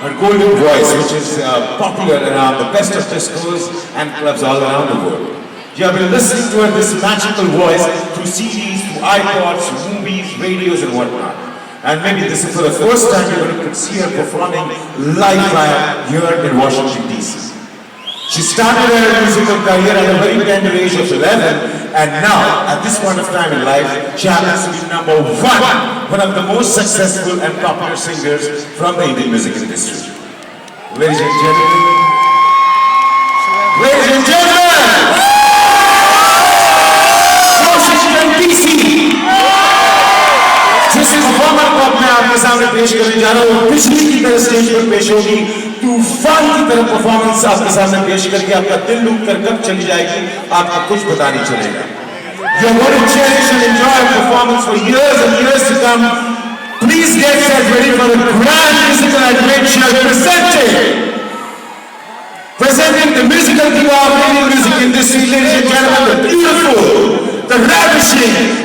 her golden voice, which is popular around the best of discos and clubs all around the world. You have been listening to her, this magical voice, through CDs, through iPods, through movies, radios and whatnot. And maybe this is for the first time you're going to see her performing live here in Washington, D.C. She started her musical career at a very tender age of 11, and now, at this point of time in life, she happens to be #1, one of the most successful and popular singers from the Indian music industry. Ladies and gentlemen, Washington, D.C. जिस performer को मैं आपके सामने पेश करने जा रहा हूँ, बिजली की तरह स्टेज पर पेश होगी, तूफान की तरह परफॉर्मेंस आपके सामने पेश करके आपका दिल लूट कर कब चली जाएगी, आपको कुछ पता नहीं चलेगा. You're going to cherish and enjoy a performance for years and years to come. Please get set ready for the grand musical adventure presenting the musical diva of the Indian music industry, ladies and gentlemen, the beautiful, the ravishing,